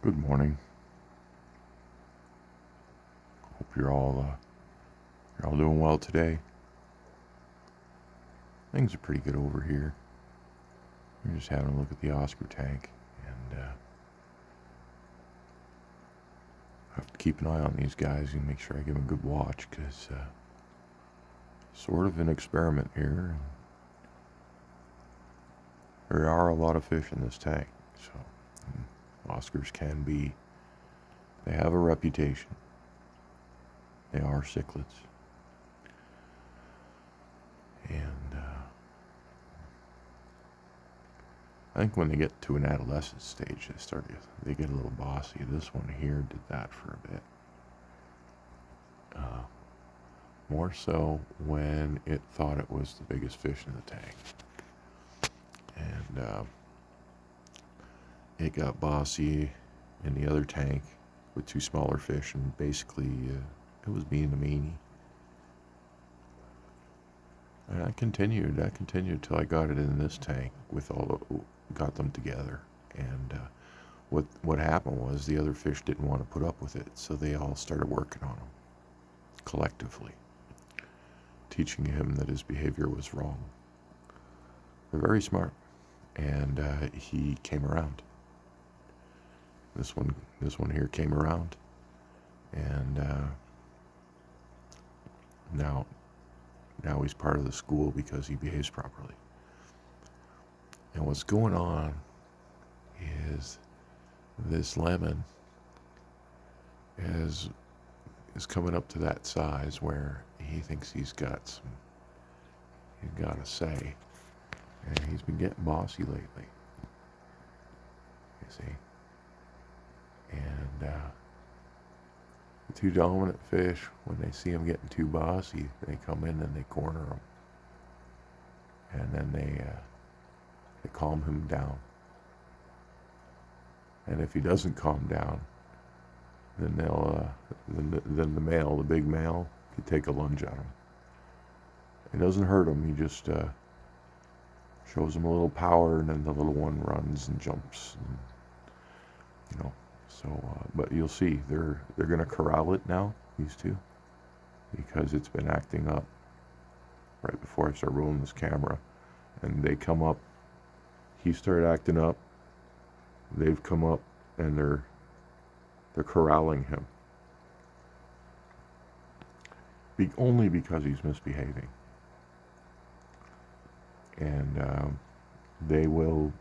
Good morning. Hope you're all doing well today. Things are pretty good over here. We're just having a look at the Oscar tank, and I have to keep an eye on these guys and make sure I give them a good watch, because sort of an experiment here. There are a lot of fish in this tank, so Oscars they have a reputation. They are cichlids. And I think when they get to an adolescent stage, they get a little bossy. This one here did that for a bit. More so when it thought it was the biggest fish in the tank. And it got bossy in the other tank with two smaller fish, and basically it was being a meanie. And I continued till I got it in this tank got them together. And what happened was the other fish didn't want to put up with it, so they all started working on him collectively, teaching him that his behavior was wrong. They're very smart, and he came around. This one here came around, and now he's part of the school because he behaves properly. And what's going on is this lemon is coming up to that size where he thinks he's got a say, and he's been getting bossy lately. You see, and the two dominant fish, when they see him getting too bossy, they come in and they corner him, and then they calm him down. And if he doesn't calm down, then then the big male, could take a lunge at him. It doesn't hurt him. He just shows him a little power, and then the little one runs and jumps. And, so, but you'll see they're gonna corral it now, these two, because it's been acting up right before I start rolling this camera, and they come up. He started acting up. They've come up, and they're corralling him. Only because he's misbehaving. And they'll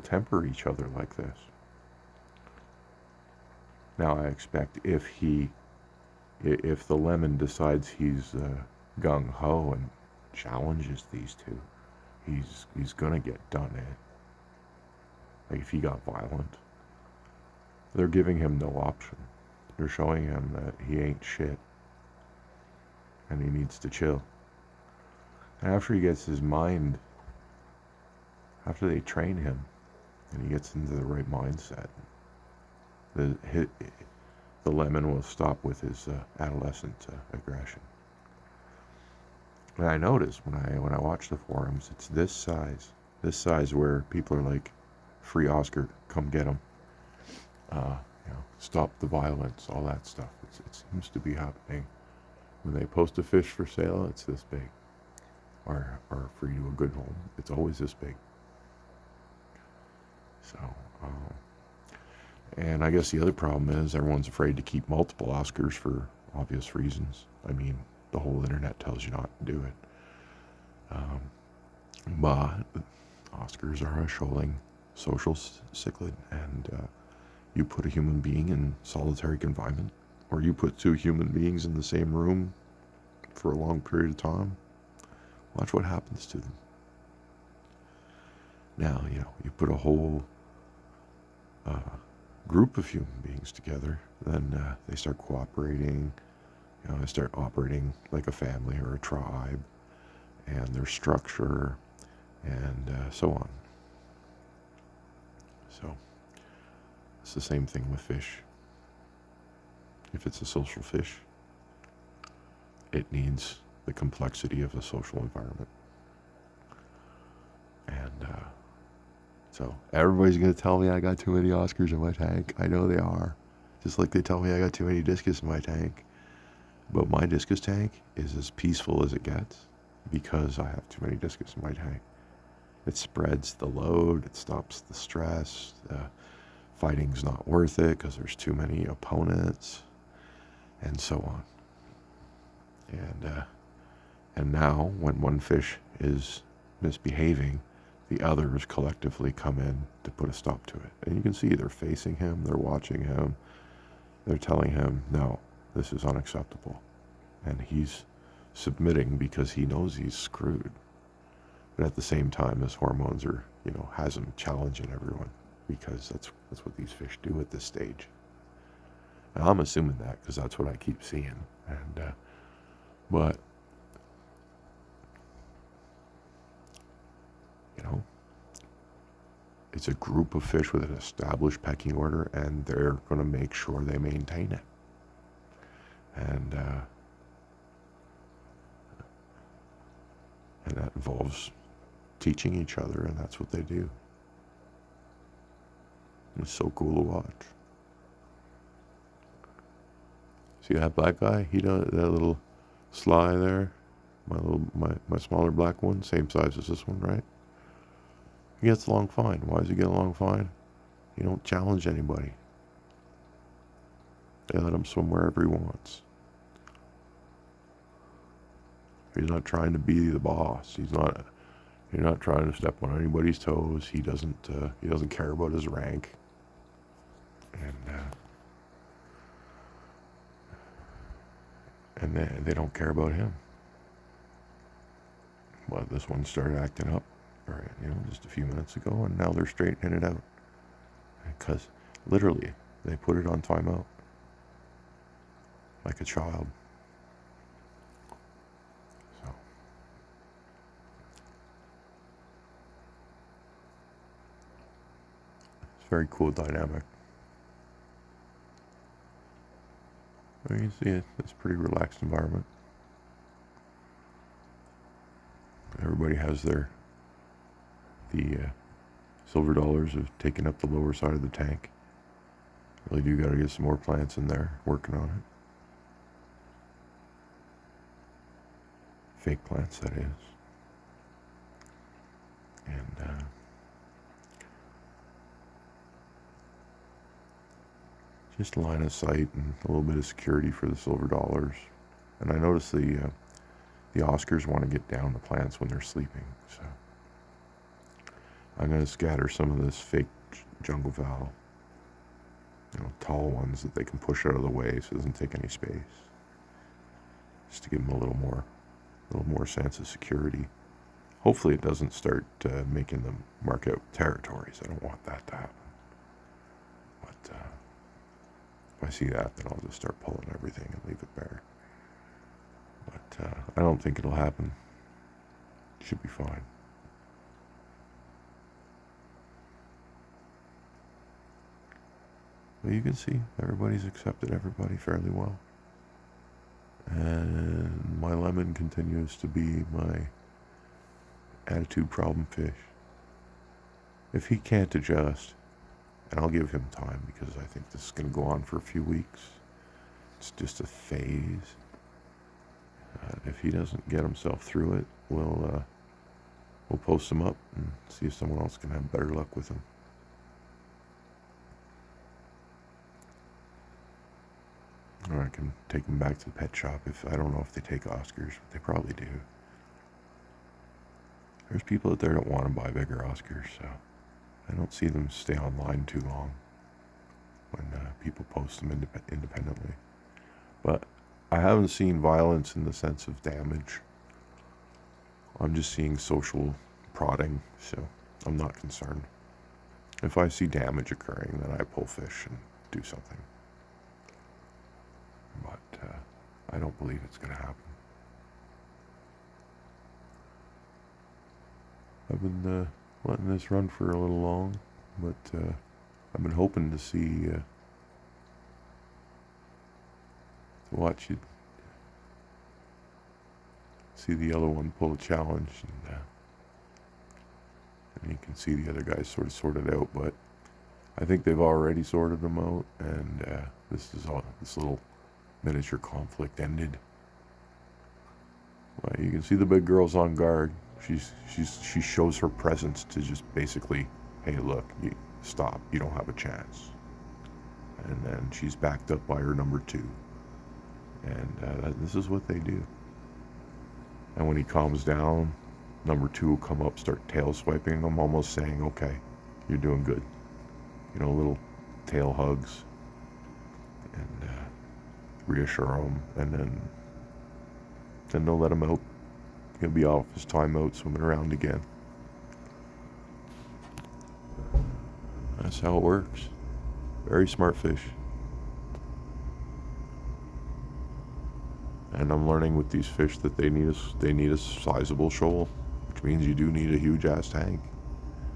temper each other like this. Now I expect if the lemon decides he's gung-ho and challenges these two, he's gonna get done in. Like if he got violent, they're giving him no option. They're showing him that he ain't shit, and he needs to chill. And after he gets his mind, after they train him, and he gets into the right mindset, the lemon will stop with his adolescent aggression. And I notice when I watch the forums, it's this size where people are like, "Free Oscar, come get him. Stop the violence," all that stuff. It seems to be happening. When they post a fish for sale, it's this big, or free to a good home, it's always this big. So, and I guess the other problem is everyone's afraid to keep multiple Oscars for obvious reasons. I mean, the whole internet tells you not to do it. But Oscars are a shoaling social cichlid, and you put a human being in solitary confinement, or you put two human beings in the same room for a long period of time, watch what happens to them. Now, you put a whole group of human beings together, then they start cooperating. They start operating like a family or a tribe, and their structure, and so on. So it's the same thing with fish. If it's a social fish, it needs the complexity of the social environment. And So everybody's going to tell me I got too many Oscars in my tank. I know they are. Just like they tell me I got too many discus in my tank. But my discus tank is as peaceful as it gets because I have too many discus in my tank. It spreads the load. It stops the stress. Fighting's not worth it because there's too many opponents, and so on. And now, when one fish is misbehaving, the others collectively come in to put a stop to it. And you can see they're facing him, they're watching him, they're telling him, no, this is unacceptable. And he's submitting because he knows he's screwed. But at the same time, his hormones are, has him challenging everyone because that's what these fish do at this stage. And I'm assuming that because that's what I keep seeing. And, but, it's a group of fish with an established pecking order, and they're going to make sure they maintain it. And that involves teaching each other, and that's what they do. It's so cool to watch. See that black guy? He does that little sly there. My smaller black one, same size as this one, right? He gets along fine. Why does he get along fine? He don't challenge anybody. They let him swim wherever he wants. He's not trying to be the boss. You're not trying to step on anybody's toes. He doesn't care about his rank. And they don't care about him. But this one started acting up, just a few minutes ago, and now they're straightening it out. Because literally, they put it on timeout, like a child. So it's a very cool dynamic. You can see it's a pretty relaxed environment. Everybody has the silver dollars have taken up the lower side of the tank. Really do got to get some more plants in there, working on it. Fake plants, that is. And just line of sight and a little bit of security for the silver dollars. And I notice the Oscars want to get down the plants when they're sleeping, so I'm going to scatter some of this fake jungle fowl, tall ones that they can push out of the way so it doesn't take any space, just to give them a little more sense of security. Hopefully it doesn't start making them mark out territories. I don't want that to happen. But if I see that, then I'll just start pulling everything and leave it bare. But I don't think it'll happen. It should be fine. But you can see everybody's accepted everybody fairly well. And my lemon continues to be my attitude problem fish. If he can't adjust, and I'll give him time because I think this is going to go on for a few weeks. It's just a phase. If he doesn't get himself through it, we'll post him up and see if someone else can have better luck with him. Or I can take him back to the pet shop. I don't know if they take Oscars, but they probably do. There's people out there that want to buy bigger Oscars, so I don't see them stay online too long when people post them independently. But I haven't seen violence in the sense of damage. I'm just seeing social prodding, so I'm not concerned. If I see damage occurring, then I pull fish and do something. But I don't believe it's going to happen. I've been letting this run for a little long, but I've been hoping to watch it, see the yellow one pull a challenge, and And you can see the other guys sort of sorted out, but I think they've already sorted them out, and this little miniature conflict ended. Well, you can see the big girl's on guard. She shows her presence to just basically, hey, look, you stop. You don't have a chance. And then she's backed up by her number two. And this is what they do. And when he calms down, number two will come up, start tail swiping him, almost saying, okay, you're doing good. Little tail hugs, and reassure him, and then they'll let him out. He'll be off his timeout, swimming around again. That's how it works. Very smart fish. And I'm learning with these fish that they need a sizable shoal, which means you do need a huge ass tank.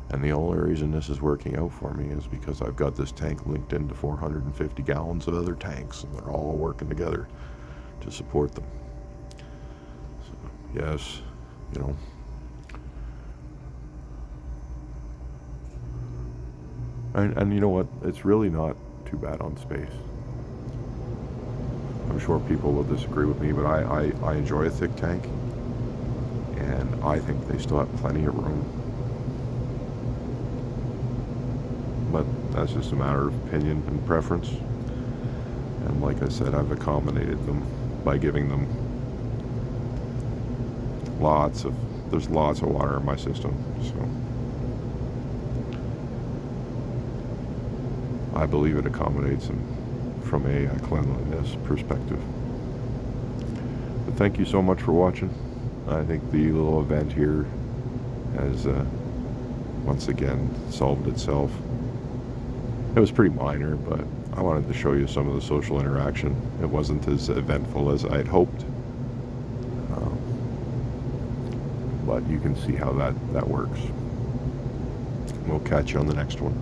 And the only reason this is working out for me is because I've got this tank linked into 450 gallons of other tanks, and they're all working together to support them. So, yes, And you know what? It's really not too bad on space. I'm sure people will disagree with me, but I enjoy a thick tank, and I think they still have plenty of room. But that's just a matter of opinion and preference. And like I said, I've accommodated them by giving them there's lots of water in my system, so I believe it accommodates them from a cleanliness perspective. But thank you so much for watching. I think the little event here has once again solved itself. It was pretty minor, but I wanted to show you some of the social interaction. It wasn't as eventful as I had hoped, but you can see how that works. We'll catch you on the next one.